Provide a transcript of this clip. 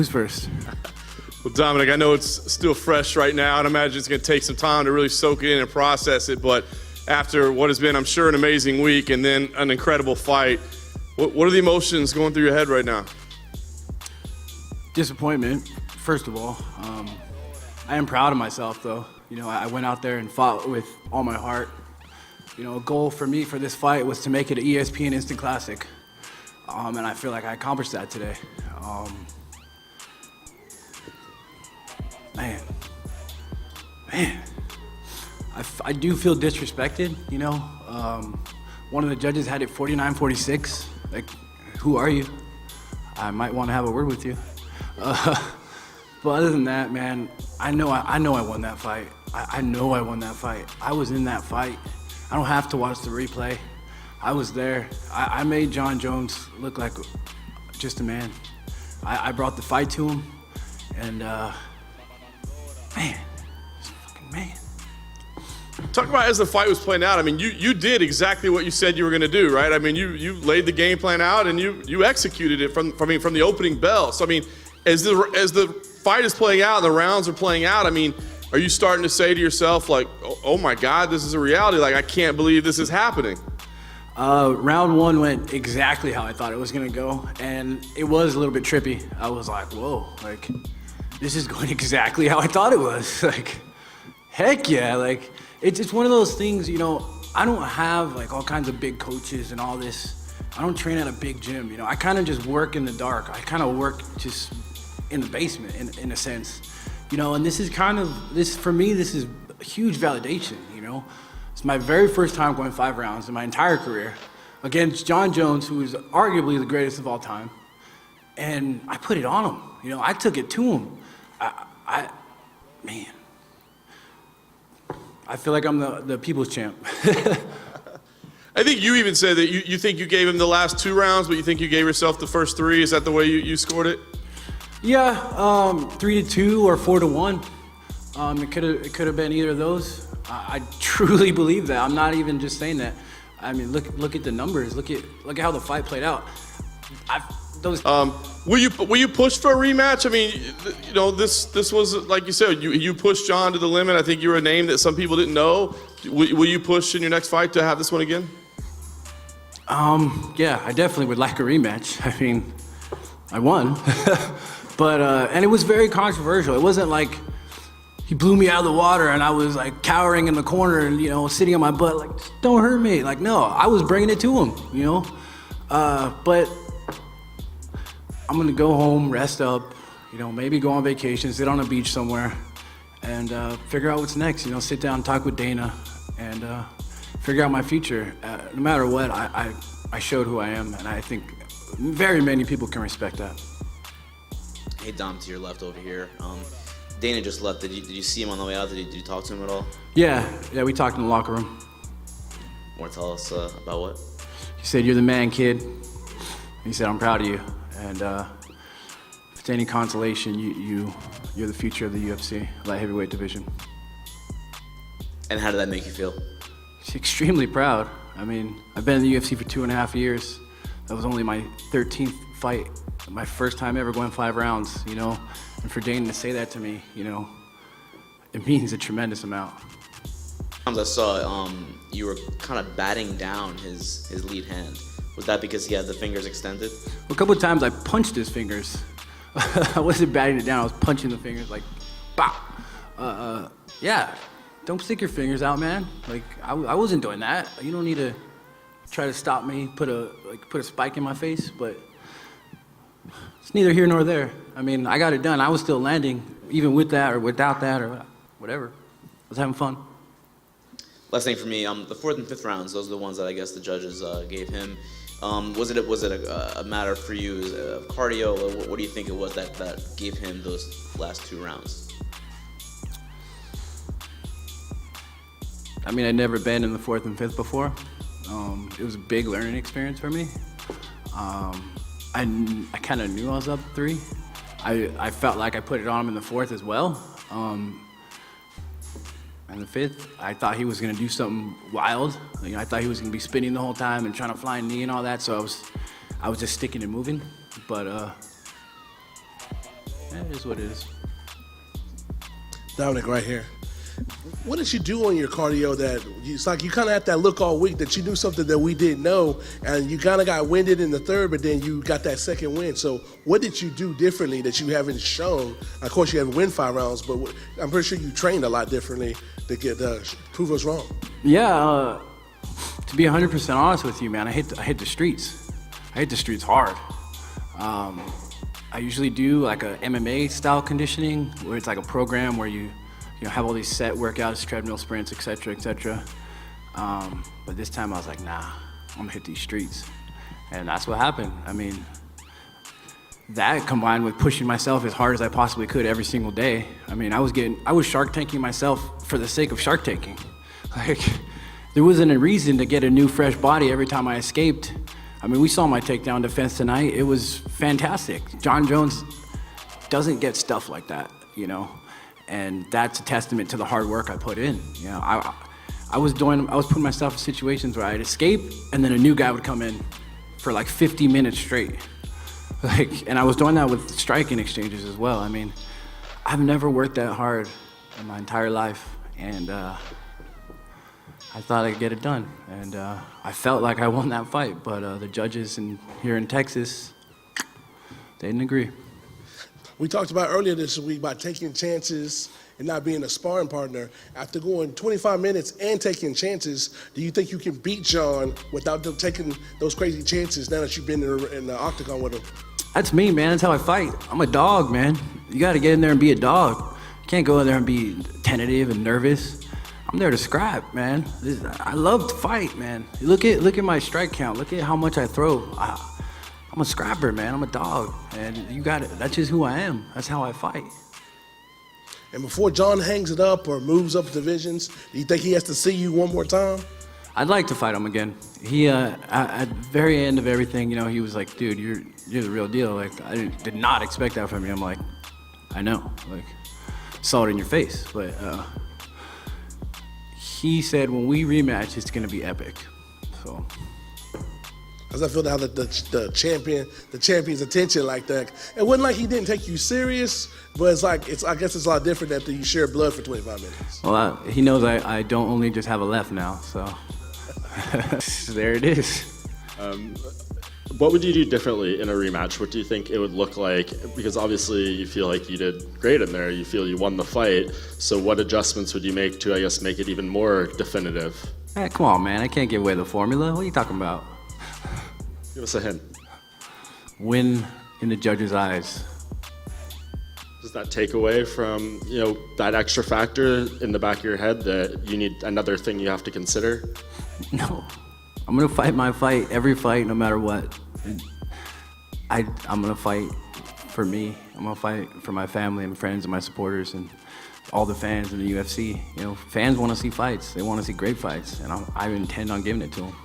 Who's first? Well, Dominick, I know it's still fresh right now, and I imagine it's going to take some time to really soak it in and process it. But after what has been, I'm sure, an amazing week and then an incredible fight, what are the emotions going through your head right now? Disappointment, first of all. I am proud of myself, though. You know, I went out there and fought with all my heart. You know, a goal for me for this fight was to make it an ESPN Instant Classic. And I feel like I accomplished that today. Man, I do feel disrespected, you know. One of the judges had it 49-46. Like, who are you? I might want to have a word with you. But other than that, man, I know I won that fight. I know I won that fight. I was in that fight. I don't have to watch the replay. I was there. I made John Jones look like just a man. I brought the fight to him, and man, just a fucking man. Talk about as the fight was playing out. I mean, you did exactly what you said you were going to do, right? I mean, you laid the game plan out and you executed it from the opening bell. So I mean, as the fight is playing out and the rounds are playing out, I mean, are you starting to say to yourself like, oh my God, this is a reality? Like, I can't believe this is happening. Round one went exactly how I thought it was gonna go, and it was a little bit trippy. I was like, whoa, like, this is going exactly how I thought it was. Like, heck yeah, like, it's one of those things, you know, I don't have like all kinds of big coaches and all this. I don't train at a big gym, you know. I kind of just work in the dark. I kind of work just in the basement in a sense, you know, and this is for me, this is a huge validation, you know. It's my very first time going 5 rounds in my entire career against John Jones, who is arguably the greatest of all time. And I put it on him. You know, I took it to him. Man, I feel like I'm the people's champ. I think you even said that you think you gave him the last 2 rounds, but you think you gave yourself the first 3. Is that the way you scored it? Yeah, 3-2 or 4-1. It could have been either of those. I truly believe that. I'm not even just saying that. I mean, look at the numbers. Look at how the fight played out. Will you push for a rematch? I mean, you know, this was, like you said, you pushed John to the limit. I think you're a name that some people didn't know. Will you push in your next fight to have this one again? Yeah, I definitely would like a rematch. I mean, I won, but and it was very controversial. It wasn't like he blew me out of the water and I was like cowering in the corner and, you know, sitting on my butt like, don't hurt me. Like, no, I was bringing it to him, you know. But I'm gonna go home, rest up, you know, maybe go on vacation, sit on a beach somewhere, and figure out what's next. You know, sit down, talk with Dana, and figure out my future. No matter what, I showed who I am, and I think very many people can respect that. Hey Dom, to your left over here. Dana just left. Did you see him on the way out? Did you talk to him at all? Yeah, we talked in the locker room. Want to tell us about what? He said, "You're the man, kid." He said, "I'm proud of you." And if it's any consolation, you're the future of the UFC, light heavyweight division. And how did that make you feel? Extremely proud. I mean, I've been in the UFC for 2.5 years. That was only my 13th fight, my first time ever going 5 rounds, you know? And for Dana to say that to me, you know, it means a tremendous amount. Times I saw you were kind of batting down his lead hand. Was that because he had the fingers extended? Well, a couple of times I punched his fingers. I wasn't batting it down, I was punching the fingers like, pow. Yeah, don't stick your fingers out, man. Like, I wasn't doing that. You don't need to try to stop me, put a spike in my face, but it's neither here nor there. I mean, I got it done. I was still landing, even with that or without that or whatever. I was having fun. Last thing for me, the 4th and 5th rounds, those are the ones that I guess the judges gave him. Was it a matter for you of cardio? Or what do you think it was that gave him those last 2 rounds? I mean, I'd never been in the 4th and 5th before. It was a big learning experience for me. I kind of knew I was up 3. I felt like I put it on him in the 4th as well. And the 5th, I thought he was gonna do something wild. You know, I thought he was gonna be spinning the whole time and trying to fly knee and all that. So I was just sticking and moving. But it is what it is. Dominick, right here. What did you do on your cardio that it's like you kind of had that look all week that you knew something that we didn't know, and you kind of got winded in the third, but then you got that second win. So what did you do differently that you haven't shown? Of course, you haven't win 5 rounds, but I'm pretty sure you trained a lot differently to get prove us wrong. Yeah, to be 100% honest with you, man, I hit the streets. I hit the streets hard. I usually do like a MMA style conditioning where it's like a program where you have all these set workouts, treadmill sprints, et cetera. But this time I was like, nah, I'm gonna hit these streets. And that's what happened. I mean, that combined with pushing myself as hard as I possibly could every single day. I mean, I was Shark Tanking myself for the sake of Shark Tanking. Like, there wasn't a reason to get a new fresh body every time I escaped. I mean, we saw my takedown defense tonight. It was fantastic. John Jones doesn't get stuff like that, And that's a testament to the hard work I put in. I was putting myself in situations where I'd escape, and then a new guy would come in for like 50 minutes straight. And I was doing that with striking exchanges as well. I mean, I've never worked that hard in my entire life, and I thought I'd get it done. And I felt like I won that fight, but the judges here in Texas, they didn't agree. We talked about earlier this week about taking chances and not being a sparring partner. After going 25 minutes and taking chances, do you think you can beat John without them taking those crazy chances now that you've been in the octagon with him? That's me, man. That's how I fight. I'm a dog, man. You got to get in there and be a dog. You can't go in there and be tentative and nervous. I'm there to scrap, man. I love to fight, man. Look at my strike count. Look at how much I throw. I'm a scrapper, man. I'm a dog, and you got it. That's just who I am. That's how I fight. And before John hangs it up or moves up divisions, do you think he has to see you one more time? I'd like to fight him again. He at the very end of everything, he was like, "Dude, you're the real deal." Like, I did not expect that from you. I'm like, I know. Like, saw it in your face, but he said when we rematch, it's gonna be epic. So. As I feel how the champion's attention like that. It wasn't like he didn't take you serious, but I guess it's a lot different after you share blood for 25 minutes. Well, he knows I don't only just have a left now, so there it is. What would you do differently in a rematch? What do you think it would look like? Because obviously you feel like you did great in there. You feel you won the fight. So what adjustments would you make to, I guess, make it even more definitive? Hey, come on, man. I can't give away the formula. What are you talking about? Give us a hint. Win in the judge's eyes. Does that take away from, that extra factor in the back of your head that you need another thing you have to consider? No. I'm going to fight my fight, every fight, no matter what. I'm going to fight for me. I'm going to fight for my family and friends and my supporters and all the fans in the UFC. Fans want to see fights. They want to see great fights, and I intend on giving it to them.